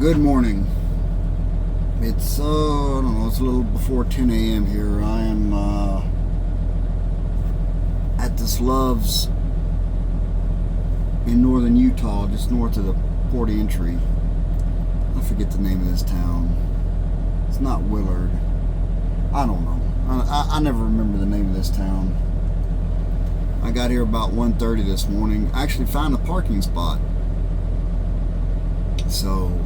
Good morning. It's I don't know, it's a little before 10 a.m. here. I am at this Love's in northern Utah, just north of the port of entry. I forget the name of this town. It's not Willard. I don't know. I never remember the name of this town. I got here about 1:30 this morning. I actually found a parking spot. So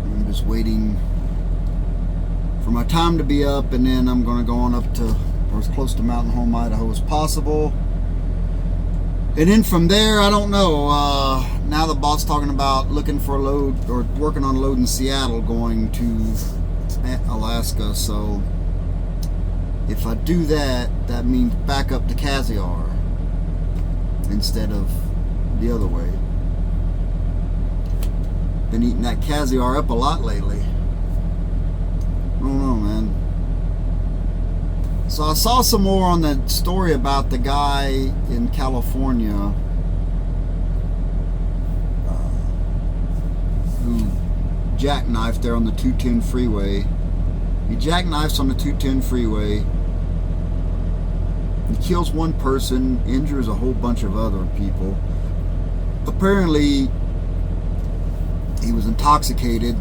I'm just waiting for my time to be up, and then I'm going to go on up to or as close to Mountain Home, Idaho as possible. And then from there, I don't know. Now the boss talking about looking for a load or working on a load in Seattle going to Alaska. So if I do that, that means back up to Cassiar instead of the other way. Been eating that Cassiar up a lot lately. I don't know, man. So I saw some more on the story about the guy in California who jackknifed there on the 210 freeway. He jackknifes on the 210 freeway. He kills one person, injures a whole bunch of other people. Apparently, he was intoxicated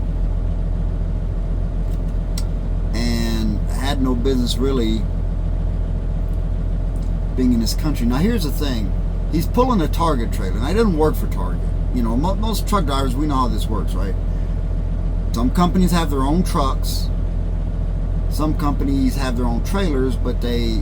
and had no business really being in this country. Now here's the thing. He's pulling a Target trailer. Now, he doesn't work for Target. You know, most truck drivers, we know how this works, right? Some companies have their own trucks. Some companies have their own trailers, but they'll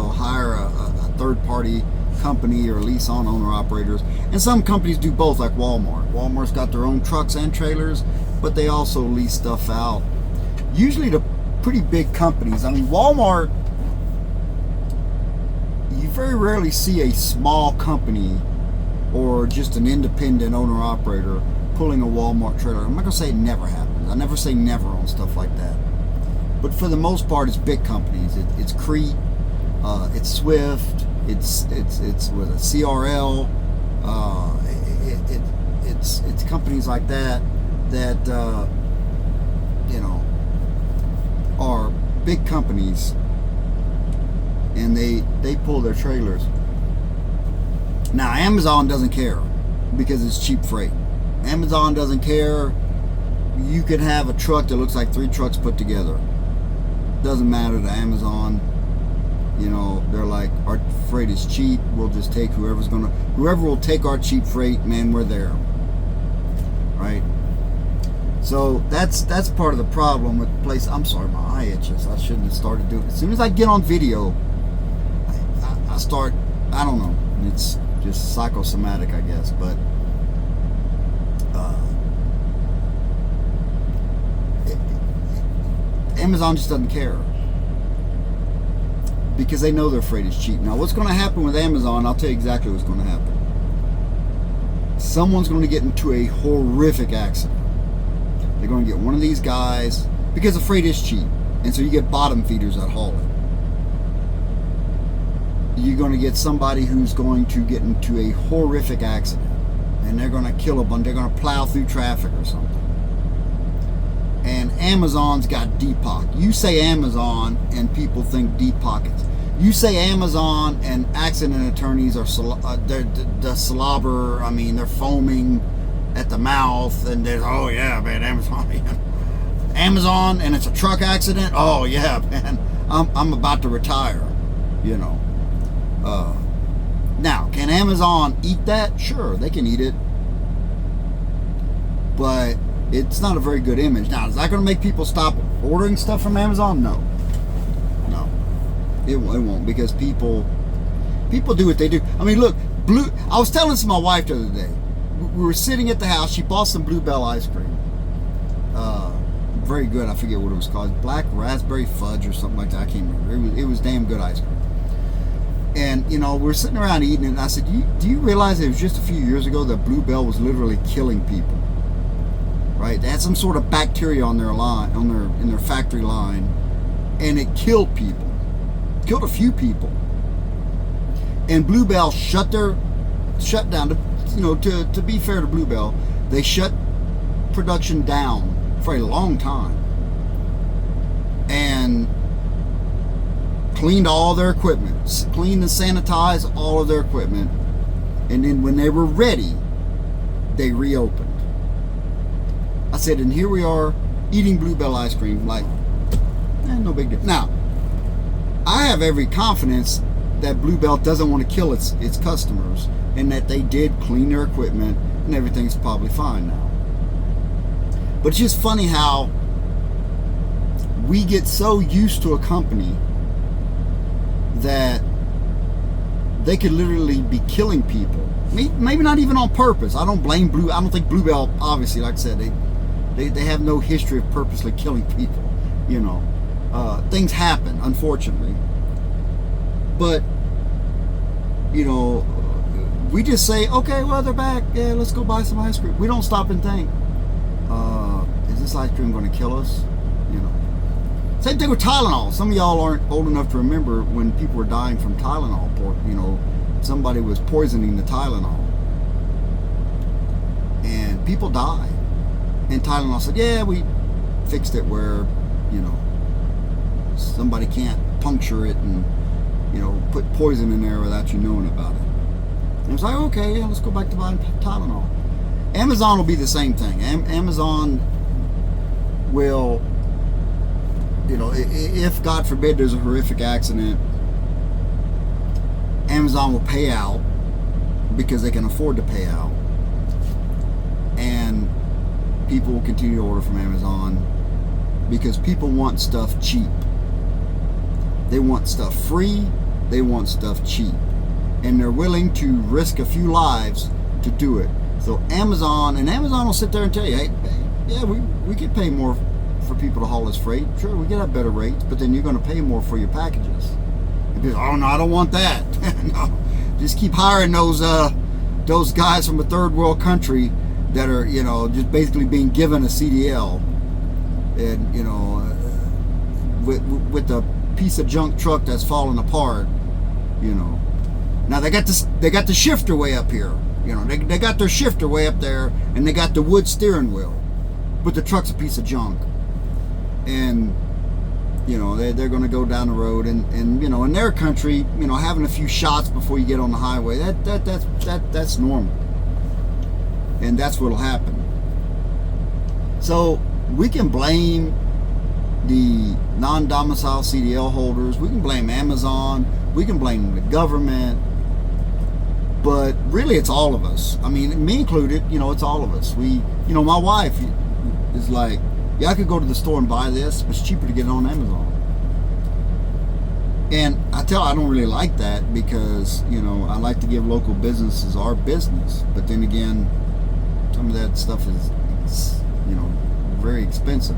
hire a third-party company or lease on owner-operators. And some companies do both, like Walmart. Walmart's got their own trucks and trailers, but they also lease stuff out. Usually to pretty big companies. I mean, Walmart, you very rarely see a small company or just an independent owner-operator pulling a Walmart trailer. I'm not going to say it never happens. I never say never on stuff like that. But for the most part, it's big companies. It's Crete, it's Swift, it's with a CRL, it's companies like that you know are big companies, and they pull their trailers. Now Amazon doesn't care because it's cheap freight. Amazon doesn't care. You can have a truck that looks like 3 trucks put together. Doesn't matter to Amazon. You know, they're like, our freight is cheap. We'll just take whoever will take our cheap freight, man, we're there. Right? So that's part of the problem with the place. I'm sorry, my eye itches. I shouldn't have started doing it. As soon as I get on video, I start, I don't know. It's just psychosomatic, I guess. But Amazon just doesn't care, because they know their freight is cheap. Now, what's going to happen with Amazon, I'll tell you exactly what's going to happen. Someone's going to get into a horrific accident. They're going to get one of these guys, because the freight is cheap, and so you get bottom feeders that haul it. You're going to get somebody who's going to get into a horrific accident, and they're going to kill a bunch. They're going to plow through traffic or something. And Amazon's got deep pockets. You say Amazon and people think deep pockets. You say Amazon and accident attorneys are the slobber. I mean, they're foaming at the mouth, and they're, oh yeah, man, Amazon, and it's a truck accident. Oh yeah, man, I'm about to retire. You know. Now, can Amazon eat that? Sure, they can eat it, but it's not a very good image. Now, is that going to make people stop ordering stuff from Amazon? No. It won't, because people do what they do. I mean, look, I was telling this to my wife the other day. We were sitting at the house. She bought some Bluebell ice cream. Very good. I forget what it was called. Black raspberry fudge or something like that. I can't remember. It was damn good ice cream. And, you know, we're sitting around eating it, and I said, do you realize it was just a few years ago that Bluebell was literally killing people? Right? They had some sort of bacteria on their line, in their factory line, and it killed people. Killed a few people. And Bluebell shut down. to be fair to Bluebell, they shut production down for a long time and cleaned all their equipment, cleaned and sanitized all of their equipment, and then when they were ready, they reopened. I said, and here we are eating Bluebell ice cream like, no big deal. Now, I have every confidence that Bluebell doesn't want to kill its customers, and that they did clean their equipment and everything's probably fine now. But it's just funny how we get so used to a company that they could literally be killing people. Maybe not even on purpose. I don't think Bluebell, obviously, like I said, they have no history of purposely killing people. Things happen, unfortunately. But, we just say, okay, well, they're back. Yeah, let's go buy some ice cream. We don't stop and think, is this ice cream going to kill us? Same thing with Tylenol. Some of y'all aren't old enough to remember when people were dying from Tylenol. Somebody was poisoning the Tylenol. And people died. And Tylenol said, yeah, we fixed it where, somebody can't puncture it and, put poison in there without you knowing about it. And it was like, okay, yeah, let's go back to buying Tylenol. Amazon will be the same thing. Amazon will, if God forbid there's a horrific accident, Amazon will pay out because they can afford to pay out. And people will continue to order from Amazon because people want stuff cheap. They want stuff free. They want stuff cheap. And they're willing to risk a few lives to do it. So Amazon will sit there and tell you, hey, yeah, we could pay more for people to haul this freight. Sure, we get at better rates, but then you're going to pay more for your packages. And people, oh no, I don't want that. No, just keep hiring those guys from a third world country that are, just basically being given a CDL, and with a piece of junk truck that's falling apart. Now they got the shifter way up here. They got their shifter way up there, and they got the wood steering wheel, but the truck's a piece of junk. And they're going to go down the road, and in their country, having a few shots before you get on the highway, that's normal, and that's what'll happen. So we can blame the non-domicile CDL holders, we can blame Amazon, we can blame the government, but really it's all of us. I mean, me included. It's all of us. My wife is like, yeah, I could go to the store and buy this, but it's cheaper to get it on Amazon. And I don't really like that because, I like to give local businesses our business. But then again, some of that stuff is very expensive.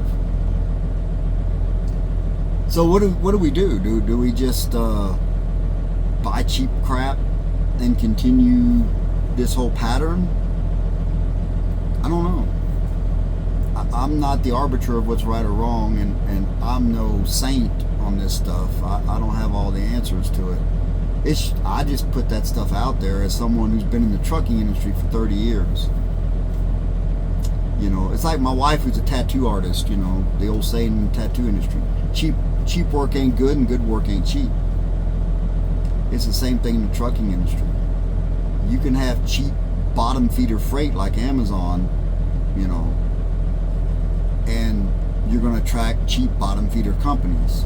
So what do we do? Do we just buy cheap crap and continue this whole pattern? I don't know. I'm not the arbiter of what's right or wrong, and I'm no saint on this stuff. I don't have all the answers to it. I just put that stuff out there as someone who's been in the trucking industry for 30 years. It's like my wife, who's a tattoo artist, the old saying in the tattoo industry, cheap work ain't good and good work ain't cheap. It's the same thing in the trucking industry. You can have cheap bottom feeder freight like Amazon, and you're going to attract cheap bottom feeder companies.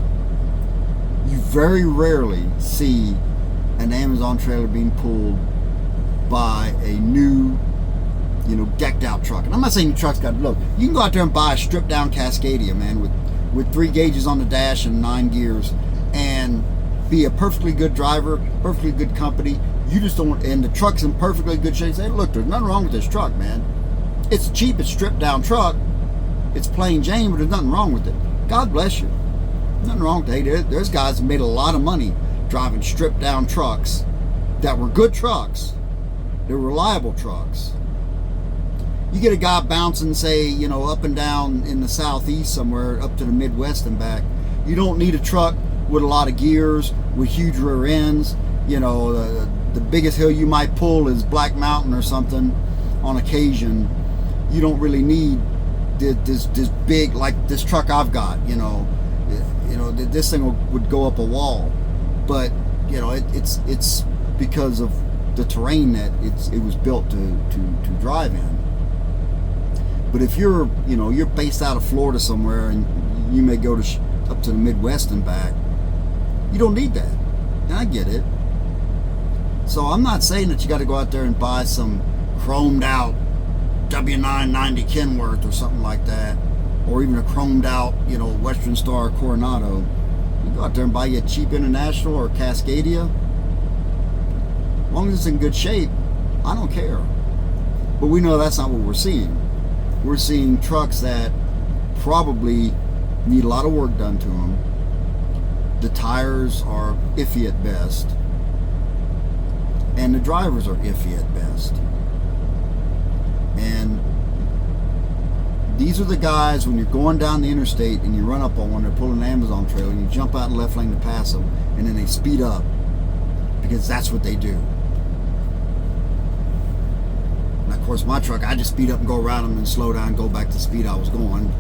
You very rarely see an Amazon trailer being pulled by a new, decked out truck. And I'm not saying the truck's got to look. You can go out there and buy a stripped down Cascadia, man, with 3 gauges on the dash and 9 gears, and be a perfectly good driver, perfectly good company. You just don't, and the truck's in perfectly good shape. Say, look, there's nothing wrong with this truck, man. It's a cheap, it's stripped down truck. It's plain Jane, but there's nothing wrong with it. God bless you. Nothing wrong with it. Hey, there's guys that made a lot of money driving stripped down trucks that were good trucks. They're reliable trucks. You get a guy bouncing, say, up and down in the southeast somewhere, up to the Midwest and back. You don't need a truck with a lot of gears, with huge rear ends, the biggest hill you might pull is Black Mountain or something on occasion. You don't really need this big, like this truck I've got, this thing would go up a wall. But it's because of the terrain that it was built to drive in. But if you're based out of Florida somewhere and you may go up to the Midwest and back, you don't need that. And I get it. So I'm not saying that you got to go out there and buy some chromed out W990 Kenworth or something like that, or even a chromed out, Western Star Coronado. You go out there and buy you a cheap International or Cascadia. As long as it's in good shape, I don't care. But we know that's not what we're seeing. We're seeing trucks that probably need a lot of work done to them. The tires are iffy at best, and the drivers are iffy at best. And these are the guys, when you're going down the interstate and you run up on one, they're pulling an Amazon trailer, and you jump out in the left lane to pass them, and then they speed up because that's what they do. And of course, my truck, I just speed up and go around them and slow down and go back to the speed I was going,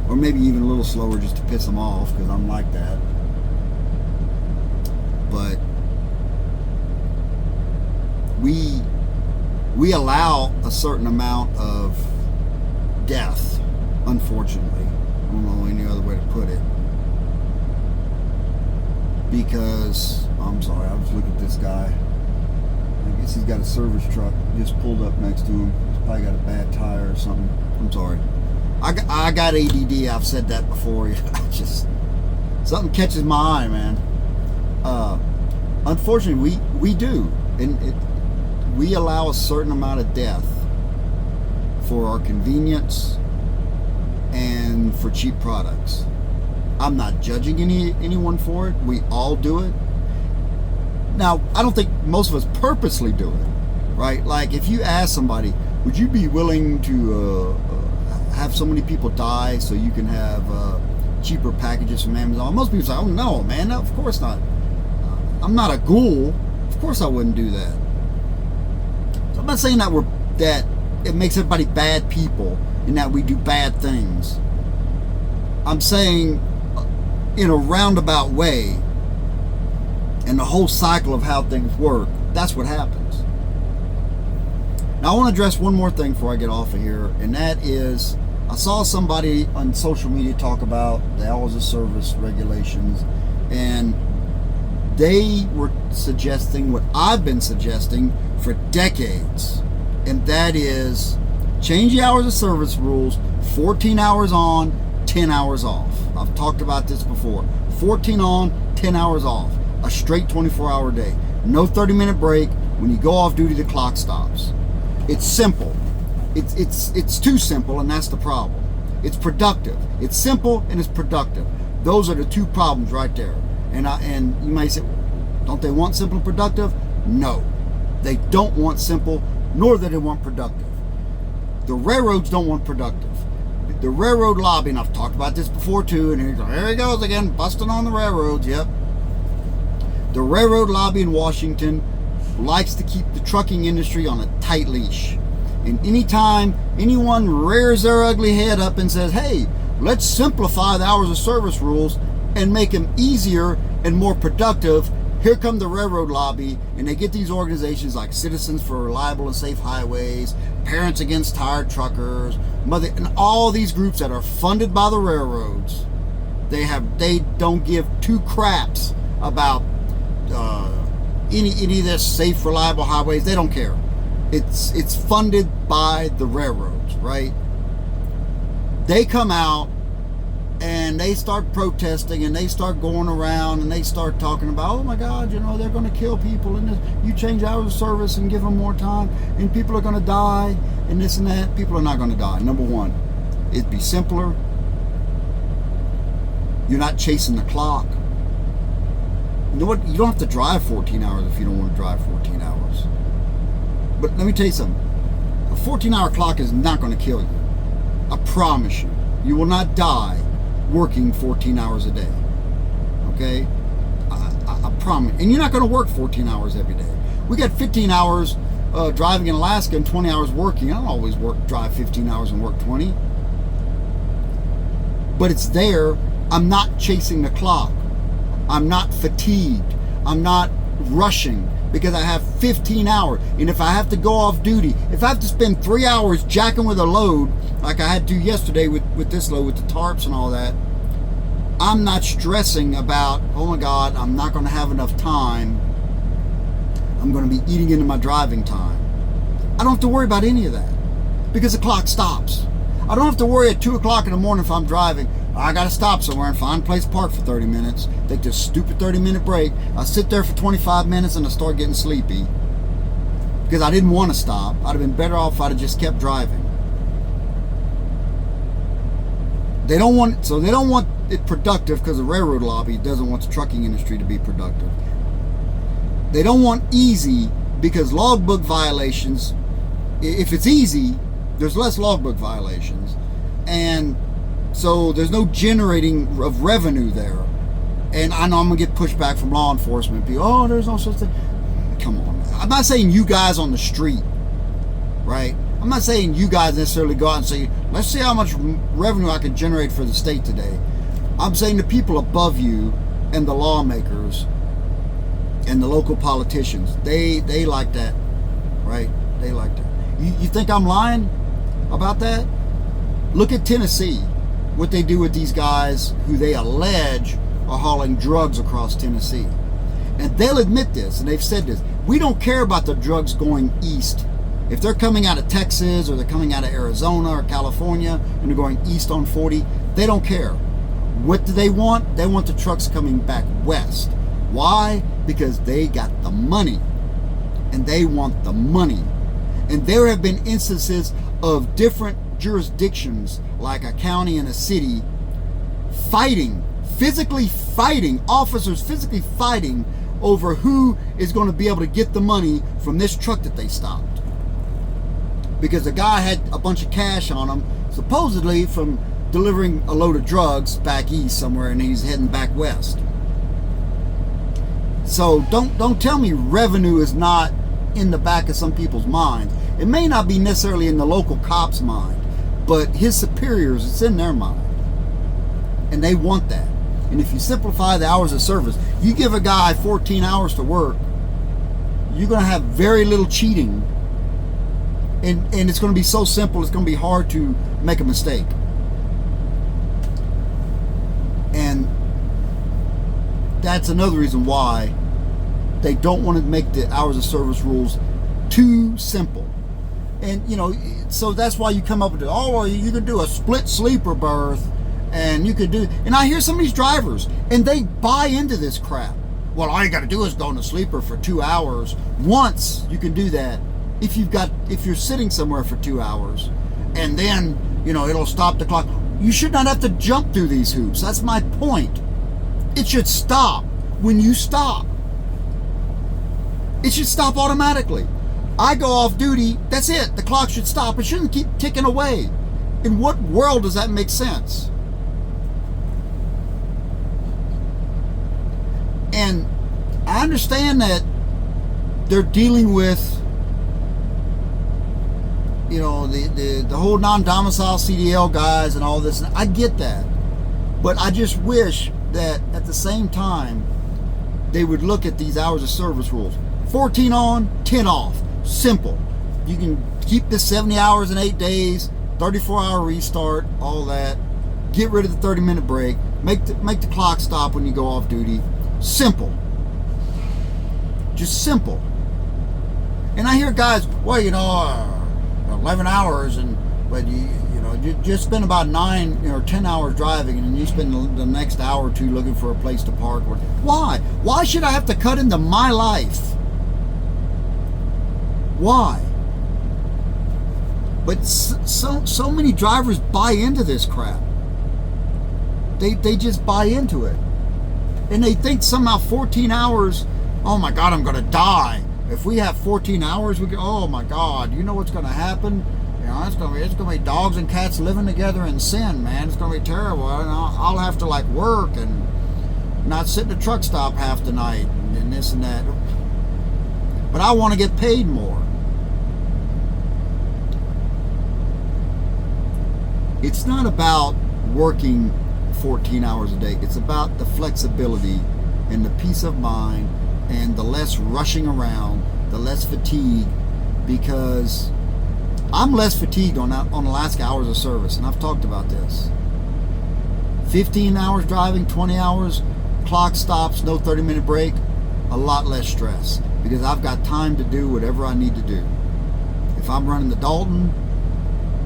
or maybe even a little slower just to piss them off, because I'm like that. But we allow a certain amount of death, unfortunately. I don't know any other way to put it. Because, I'm sorry, I was looking at this guy. I guess he's got a service truck just pulled up next to him. He's probably got a bad tire or something. I'm sorry. I got ADD. I've said that before. Something catches my eye, man. Unfortunately, we do. And we allow a certain amount of death for our convenience and for cheap products. I'm not judging anyone for it. We all do it. Now, I don't think most of us purposely do it, right? Like, if you ask somebody, would you be willing to have so many people die so you can have cheaper packages from Amazon? Most people say, oh no, man, no, of course not. I'm not a ghoul. Of course I wouldn't do that. So I'm not saying that it makes everybody bad people and that we do bad things. I'm saying in a roundabout way, and the whole cycle of how things work, that's what happens. Now I want to address one more thing before I get off of here, and that is, I saw somebody on social media talk about the hours of service regulations, and they were suggesting what I've been suggesting for decades, and that is change the hours of service rules, 14 hours on, 10 hours off. I've talked about this before. 14 on, 10 hours off. A straight 24-hour day. No 30-minute break. When you go off duty, the clock stops. It's simple. It's too simple, and that's the problem. It's productive. It's simple and it's productive. Those are the two problems right there. And you might say, don't they want simple and productive? No. They don't want simple, nor do they want productive. The railroads don't want productive. The railroad lobby, and I've talked about this before too, and here he goes again, busting on the railroads, yep. The railroad lobby in Washington likes to keep the trucking industry on a tight leash. And anytime anyone rears their ugly head up and says, hey, let's simplify the hours of service rules and make them easier and more productive, here come the railroad lobby, and they get these organizations like Citizens for Reliable and Safe Highways, Parents Against Tired Truckers, and all these groups that are funded by the railroads. They don't give two craps about any of this safe, reliable highways. They don't care. It's funded by the railroads, right? They come out and they start protesting, and they start going around and they start talking about, oh my God, they're going to kill people, and you change hours of service and give them more time, and people are going to die, and this and that. People are not going to die. Number one, it'd be simpler. You're not chasing the clock. You know what? You don't have to drive 14 hours if you don't want to drive 14 hours. But let me tell you something. A 14-hour clock is not going to kill you. I promise you. You will not die working 14 hours a day. Okay? I promise. And you're not going to work 14 hours every day. We got 15 hours driving in Alaska and 20 hours working. I don't always drive 15 hours and work 20. But it's there. I'm not chasing the clock. I'm not fatigued. I'm not rushing because I have 15 hours. And if I have to go off duty, if I have to spend 3 hours jacking with a load, like I had to yesterday with this load, with the tarps and all that, I'm not stressing about, oh my God, I'm not going to have enough time. I'm going to be eating into my driving time. I don't have to worry about any of that because the clock stops. I don't have to worry at 2 o'clock in the morning if I'm driving. I got to stop somewhere and find a place to park for 30 minutes. Take this stupid 30-minute break. I sit there for 25 minutes and I start getting sleepy because I didn't want to stop. I'd have been better off if I'd have just kept driving. They don't want it productive because the railroad lobby doesn't want the trucking industry to be productive. They don't want easy because logbook violations, if it's easy, there's less logbook violations. And so there's no generating of revenue there. And I know I'm going to get pushback from law enforcement people. Oh, there's no such thing. Come on. I'm not saying you guys on the street, right? I'm not saying you guys necessarily go out and say, let's see how much revenue I can generate for the state today. I'm saying the people above you and the lawmakers and the local politicians, they like that, right? They like that. You think I'm lying about that? Look at Tennessee, what they do with these guys who they allege are hauling drugs across Tennessee. And they'll admit this, and they've said this. We don't care about the drugs going east. If they're coming out of Texas or they're coming out of Arizona or California and they're going east on 40, they don't care. What do they want? They want the trucks coming back west. Why? Because they got the money. And they want the money. And there have been instances of different jurisdictions, like a county and a city, physically fighting, officers physically fighting over who is going to be able to get the money from this truck that they stopped. Because the guy had a bunch of cash on him, supposedly from delivering a load of drugs back east somewhere, and he's heading back west. So don't tell me revenue is not in the back of some people's minds. It may not be necessarily in the local cop's mind, but his superiors, it's in their mind. And they want that. And if you simplify the hours of service, you give a guy 14 hours to work, you're going to have very little cheating. And it's going to be so simple, it's going to be hard to make a mistake. And that's another reason why they don't want to make the hours of service rules too simple. And, so that's why you come up with well, you can do a split sleeper berth, and you could do, and I hear some of these drivers, and they buy into this crap. Well, all you got to do is go in a sleeper for 2 hours. Once you can do that, if you're sitting somewhere for 2 hours, and then, it'll stop the clock. You should not have to jump through these hoops. That's my point. It should stop when you stop. It should stop automatically. I go off duty, that's it. The clock should stop. It shouldn't keep ticking away. In what world does that make sense? And I understand that they're dealing with, the whole non-domicile CDL guys and all this. And I get that. But I just wish that at the same time, they would look at these hours of service rules. 14 on, 10 off. Simple. You can keep this 70 hours in 8 days, 34-hour restart, all that. Get rid of the 30-minute break. Make the clock stop when you go off duty. Simple. Just simple. And I hear guys, 11 hours, but you just spend about 9 or 10 hours driving, and then you spend the next hour or two looking for a place to park. Why? Why should I have to cut into my life? Why? But so many drivers buy into this crap. They just buy into it. And they think somehow 14 hours, oh my God, I'm going to die. If we have 14 hours, oh my God, you know what's going to happen? It's going to be dogs and cats living together in sin, man. It's going to be terrible. And I'll have to work and not sit in a truck stop half the night and this and that. but I want to get paid more. It's not about working 14 hours a day. It's about the flexibility and the peace of mind and the less rushing around, the less fatigue, because I'm less fatigued on Alaska hours of service, and I've talked about this. 15 hours driving, 20 hours, clock stops, no 30-minute break, a lot less stress because I've got time to do whatever I need to do. If I'm running the Dalton,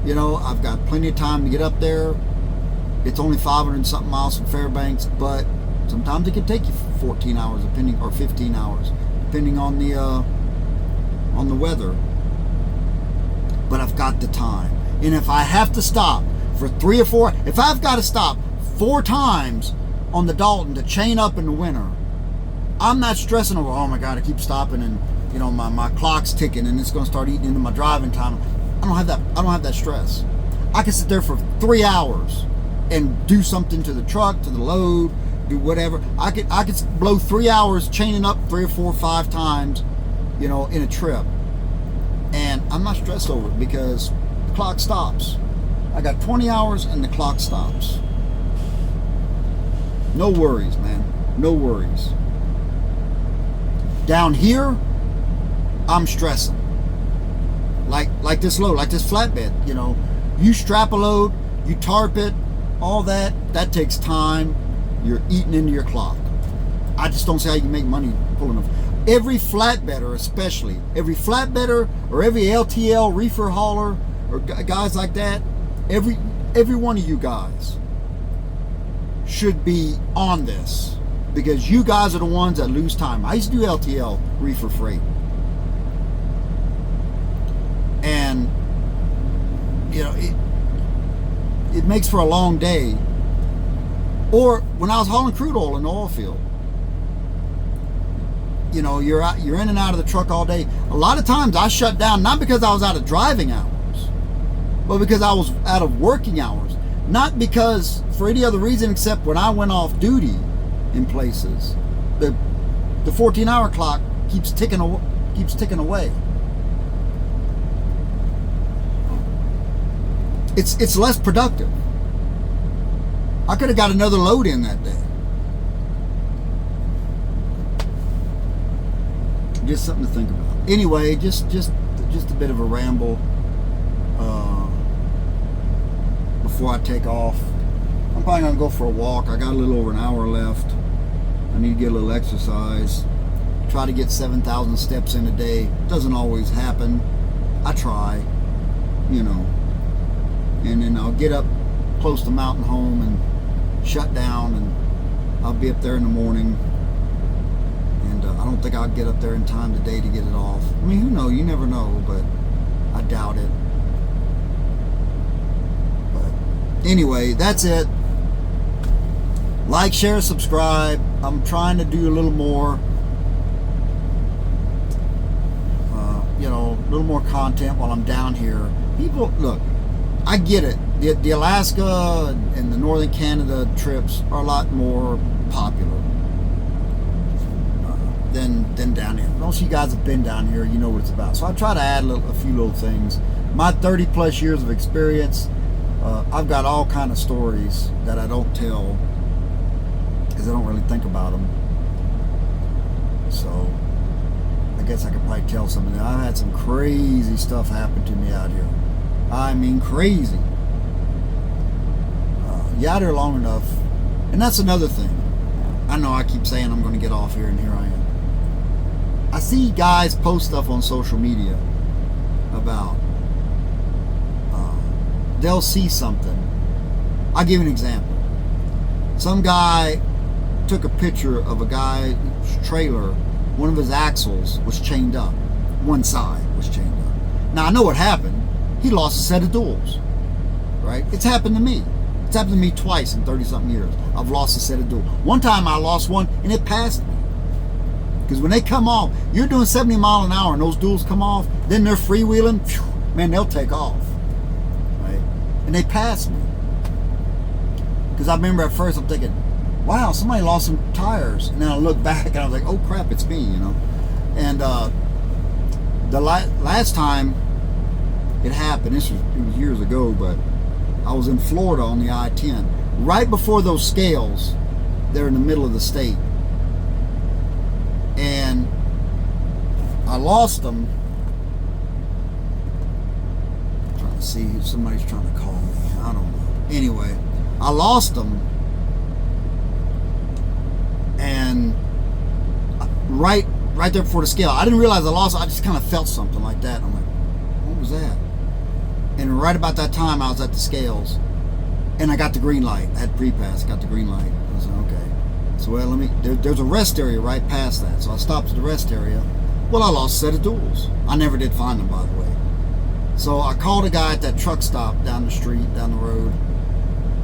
I've got plenty of time to get up there. It's only 500 and something miles from Fairbanks, but sometimes it can take you 14 hours, or 15 hours, depending on the weather. But I've got the time. And if I have to stop for 3 or 4, if I've got to stop 4 times on the Dalton to chain up in the winter, I'm not stressing over, oh my God, I keep stopping and my clock's ticking and it's going to start eating into my driving time. I don't have that stress. I can sit there for 3 hours and do something to the truck, to the load, do whatever. I could blow 3 hours chaining up 3 or 4 or 5 times, in a trip. And I'm not stressed over it because the clock stops. I got 20 hours and the clock stops. No worries, man. No worries. Down here, I'm stressing. Like this load, like this flatbed, you strap a load, you tarp it, all that takes time. You're eating into your clock. I just don't see how you can make money pulling them. Every flatbedder, especially, every flatbedder or every LTL reefer hauler or guys like that, every one of you guys should be on this because you guys are the ones that lose time. I used to do LTL reefer freight. And, it makes for a long day. Or when I was hauling crude oil in the oil field, you're in and out of the truck all day. A lot of times I shut down, not because I was out of driving hours, but because I was out of working hours. Not because for any other reason except when I went off duty in places, the 14-hour clock keeps ticking away. It's less productive. I could have got another load in that day. Just something to think about. Anyway, just a bit of a ramble before I take off. I'm probably gonna go for a walk. I got a little over an hour left. I need to get a little exercise. Try to get 7,000 steps in a day. Doesn't always happen. I try, and then I'll get up close to Mountain Home and shut down, and I'll be up there in the morning. And I don't think I'll get up there in time today to get it off. I mean, who knows? You never know, but I doubt it. But anyway, that's it. Like, share, subscribe. I'm trying to do a little more, a little more content while I'm down here. People, look, I get it. The Alaska and the Northern Canada trips are a lot more popular than down here. Most of you guys have been down here, you know what it's about. So I try to add a few little things. My 30 plus years of experience, I've got all kind of stories that I don't tell because I don't really think about them. So I guess I could probably tell some of that. I've had some crazy stuff happen to me out here. I mean, crazy. You out here long enough, and that's another thing. I know I keep saying I'm going to get off here, and here I am. I see guys post stuff on social media about they'll see something. I'll give you an example. Some guy took a picture of a guy's trailer. One of his axles was chained up. One side was chained up. Now I know what happened. He lost a set of duals. Right? It's happened to me. It's happened to me twice in 30-something years. I've lost a set of duals. One time I lost one and it passed me. Because when they come off, you're doing 70 miles an hour and those duals come off, then they're freewheeling, phew, man, they'll take off. Right? And they passed me. Because I remember at first I'm thinking, wow, somebody lost some tires. And then I look back and I was like, oh crap, it's me, And The last time it happened, it was years ago, but I was in Florida on the I-10. Right before those scales, they're in the middle of the state. And I lost them. I'm trying to see if somebody's trying to call me. I don't know. Anyway, I lost them. And right there before the scale, I didn't realize I lost it. I just kind of felt something like that. I'm like, what was that? And right about that time, I was at the scales. And I got the green light. I had pre-pass. I got the green light. I was like, okay. So, well, there's a rest area right past that. So I stopped at the rest area. Well, I lost a set of duals. I never did find them, by the way. So I called a guy at that truck stop down the street, down the road.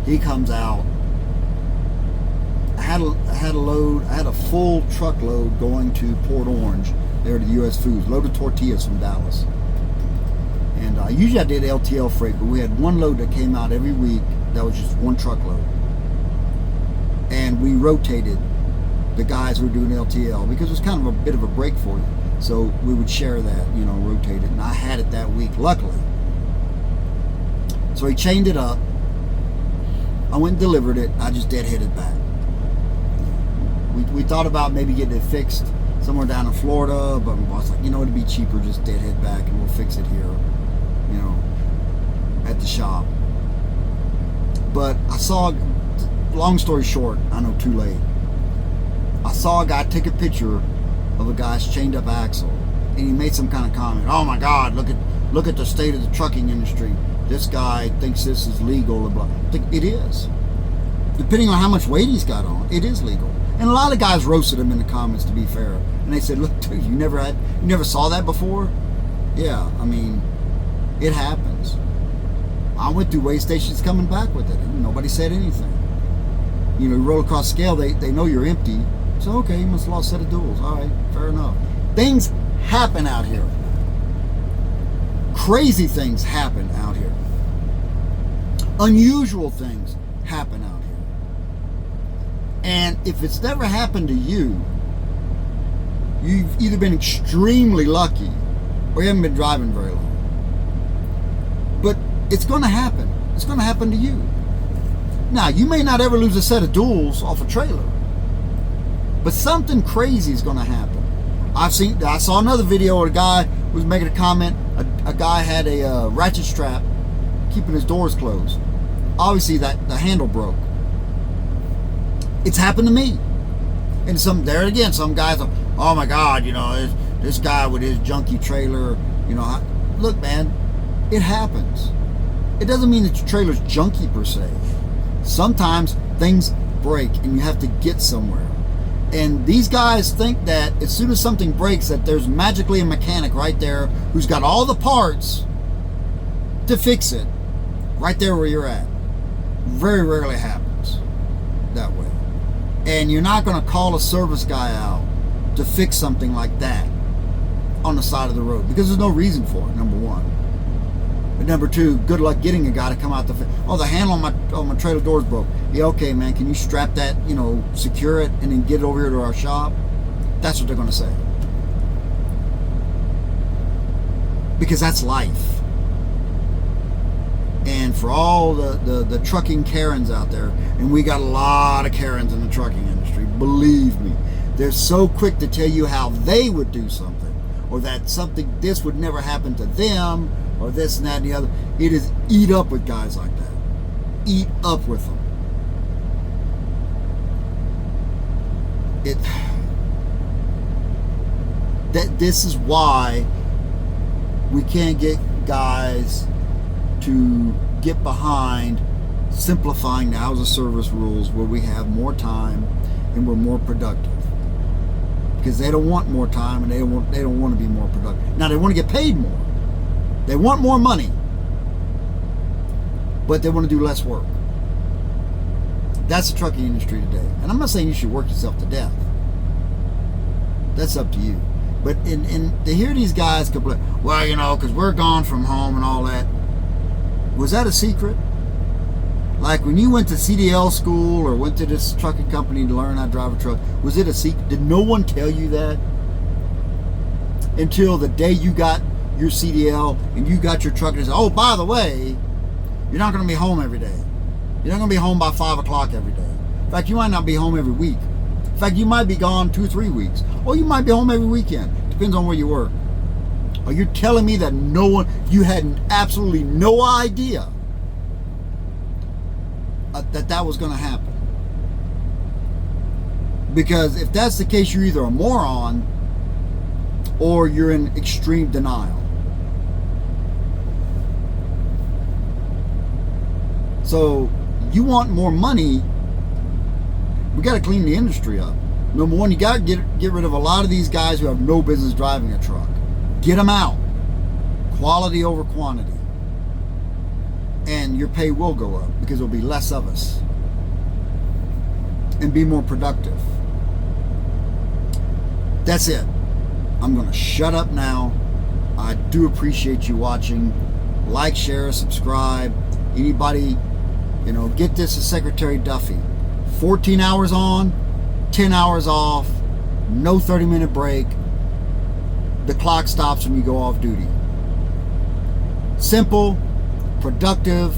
He comes out. I had a full truckload going to Port Orange, there to US Foods, loaded tortillas from Dallas. And usually I did LTL freight, but we had one load that came out every week that was just one truckload. And we rotated the guys who were doing LTL because it was kind of a bit of a break for you. So we would share that, rotate it. And I had it that week, luckily. So he chained it up. I went and delivered it. I just deadheaded back. We thought about maybe getting it fixed somewhere down in Florida, but my boss was like, it'd be cheaper just deadhead back and we'll fix it here, at the shop. But I saw, long story short, I know too late, I saw a guy take a picture of a guy's chained up axle, and he made some kind of comment. Oh my God, look at the state of the trucking industry. This guy thinks this is legal. Blah, blah. It is. Depending on how much weight he's got on, it is legal. And a lot of guys roasted him in the comments, to be fair. And they said, look, dude, you never saw that before? Yeah, it happens. I went through weigh stations coming back with it, and nobody said anything. You roll across scale, they know you're empty. So, okay, you must have lost a set of duals. All right, fair enough. Things happen out here. Crazy things happen out here. Unusual things happen out here. And if it's never happened to you, you've either been extremely lucky or you haven't been driving very long. But it's going to happen. It's going to happen to you. Now, you may not ever lose a set of duals off a trailer, but something crazy is going to happen. I saw another video where a guy was making a comment. A guy had a ratchet strap keeping his doors closed. Obviously, the handle broke. It's happened to me. And some guys are, oh my God, this guy with his junky trailer, look, man, it happens. It doesn't mean that your trailer's junky per se. Sometimes things break and you have to get somewhere. And these guys think that as soon as something breaks, that there's magically a mechanic right there who's got all the parts to fix it right there where you're at. Very rarely happens that way. And you're not going to call a service guy out to fix something like that on the side of the road because there's no reason for it, number one. But number two, good luck getting a guy to come out to fix. Oh, the handle on my trailer door's broke. Yeah, okay, man, can you strap that, secure it and then get it over here to our shop? That's what they're going to say. Because that's life. And for all the trucking Karens out there, and we got a lot of Karens in the trucking industry, believe me, they're so quick to tell you how they would do something, or that this would never happen to them, or this and that and the other. It is eat up with guys like that. Eat up with them. This is why we can't get guys to get behind simplifying the hours of service rules where we have more time and we're more productive, because they don't want more time and they don't want to be more productive. Now they want to get paid more, they want more money, but they want to do less work. That's the trucking industry today. And I'm not saying you should work yourself to death, that's up to you. But to hear these guys complain, well, because we're gone from home and all that. Was that a secret? Like when you went to CDL school or went to this trucking company to learn how to drive a truck, was it a secret? Did no one tell you that? until the day you got your CDL and you got your truck and say, oh, by the way, you're not going to be home every day. You're not going to be home by 5 o'clock every day. In fact, you might not be home every week. In fact, you might be gone 2 or 3 weeks. Or you might be home every weekend. Depends on where you work. Are you telling me that you had absolutely no idea that was going to happen? Because if that's the case, you're either a moron or you're in extreme denial. So you want more money, we got to clean the industry up. Number one, you got to get rid of a lot of these guys who have no business driving a truck. Get them out. Quality over quantity. And your pay will go up because there'll be less of us. And be more productive. That's it. I'm going to shut up now. I do appreciate you watching. Like, share, subscribe. Anybody, get this to Secretary Duffy. 14 hours on, 10 hours off, no 30-minute break. The clock stops when you go off duty. Simple, productive,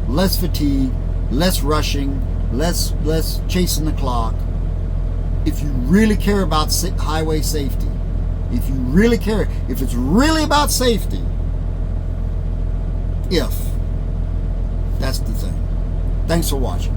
less fatigue, less rushing, less chasing the clock. If you really care about highway safety, if it's really about safety, that's the thing. Thanks for watching.